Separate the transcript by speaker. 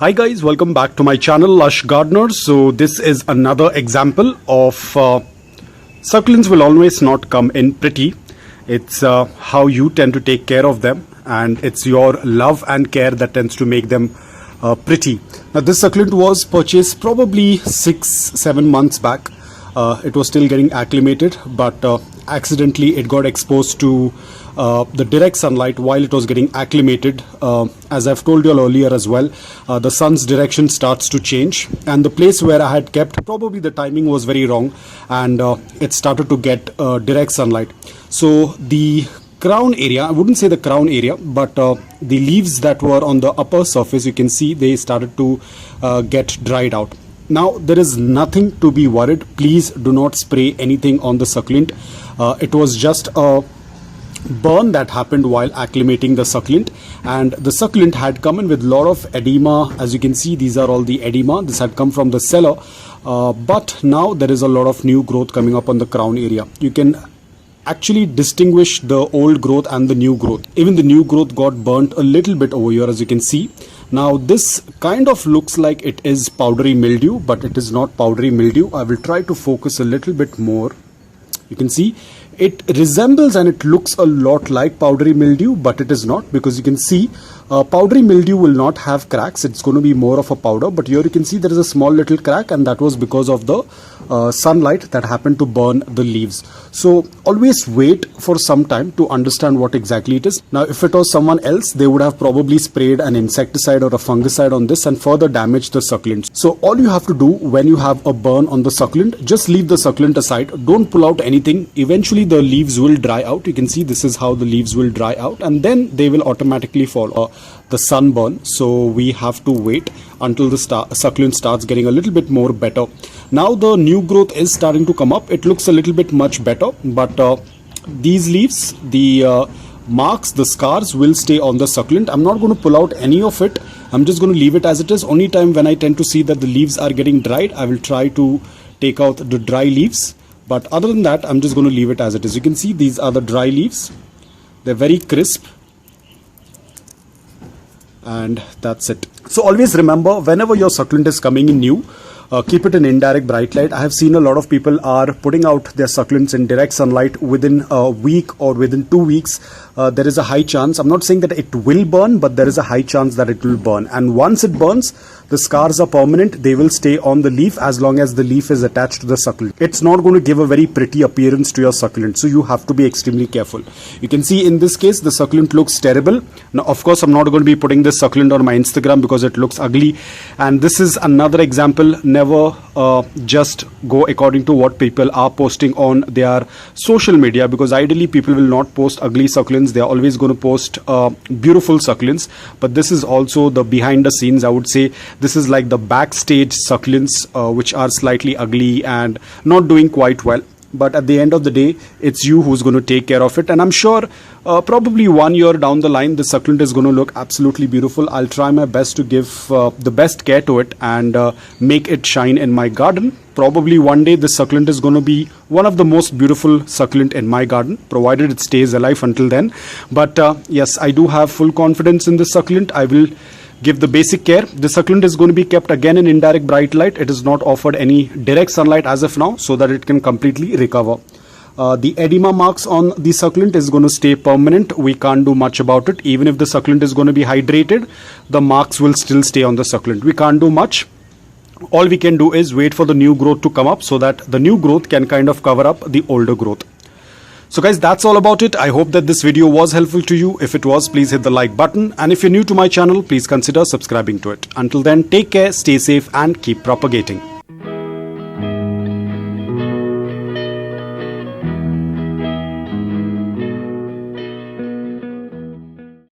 Speaker 1: Hi guys, welcome back to my channel Lush Gardeners. So this is another example of succulents will always not come in pretty. It's how you tend to take care of them, and it's your love and care that tends to make them pretty. Now this succulent was purchased probably 6-7 months back. It was still getting acclimated, but accidentally it got exposed to the direct sunlight while it was getting acclimated. As I've told you all earlier as well, the sun's direction starts to change, and the place where I had kept, probably the timing was very wrong, and it started to get direct sunlight. So the crown area, I wouldn't say the crown area, but the leaves that were on the upper surface, you can see they started to get dried out. Now there is nothing to be worried. Please do not spray anything on the succulent. It was just a burn that happened while acclimating the succulent, and the succulent had come in with a lot of edema. As you can see, these are all the edema. This had come from the cellar, but now there is a lot of new growth coming up on the crown area. You can actually distinguish the old growth and the new growth. Even the new growth got burnt a little bit over here, as you can see. Now this kind of looks like it is powdery mildew, but it is not powdery mildew. I will try to focus a little bit more. You can see it resembles and it looks a lot like powdery mildew, but it is not, because you can see powdery mildew will not have cracks. It's going to be more of a powder, but here you can see there is a small little crack, and that was because of the sunlight that happened to burn the leaves. So always wait for some time to understand what exactly it is. Now if it was someone else, they would have probably sprayed an insecticide or a fungicide on this and further damaged the succulents. So all you have to do when you have a burn on the succulent, just leave the succulent aside. Don't pull out anything. Eventually the leaves will dry out. You can see this is how the leaves will dry out, and then they will automatically fall. The sunburn, so we have to wait until the succulent starts getting a little bit more better. Now the new growth is starting to come up. It looks a little bit much better, but these leaves, the marks, the scars will stay on the succulent. I'm not going to pull out any of it. I'm just going to leave it as it is. Only time when I tend to see that the leaves are getting dried, I will try to take out the dry leaves, but other than that I'm just going to leave it as it is. You can see these are the dry leaves. They're very crisp, and that's it. So always remember, whenever your succulent is coming in new, keep it in indirect bright light. I have seen a lot of people are putting out their succulents in direct sunlight within a week or within 2 weeks. There is a high chance, I'm not saying that it will burn, but there is a high chance that it will burn. And once it burns, the scars are permanent. They will stay on the leaf as long as the leaf is attached to the succulent. It's not going to give a very pretty appearance to your succulent, so you have to be extremely careful. You can see in this case the succulent looks terrible. Now of course I'm not going to be putting this succulent on my Instagram because it looks ugly, and this is another example. Never just go according to what people are posting on their social media, because ideally people will not post ugly succulents. They are always going to post beautiful succulents, but this is also the behind the scenes. I would say this is like the backstage succulents, which are slightly ugly and not doing quite well. But at the end of the day, it's you who's going to take care of it, and I'm sure probably 1 year down the line the succulent is going to look absolutely beautiful. I'll try my best to give the best care to it and make it shine in my garden. Probably one day this succulent is going to be one of the most beautiful succulent in my garden, provided it stays alive until then. But yes, I do have full confidence in this succulent. I will give the basic care. The succulent is going to be kept again in indirect bright light. It is not offered any direct sunlight as of now, so that it can completely recover. The edema marks on the succulent is going to stay permanent. We can't do much about it. Even if the succulent is going to be hydrated, the marks will still stay on the succulent. We can't do much. All we can do is wait for the new growth to come up, so that the new growth can kind of cover up the older growth. So guys, that's all about it. I hope that this video was helpful to you. If it was, please hit the like button, and if you're new to my channel, please consider subscribing to it. Until then, take care, stay safe, and keep propagating.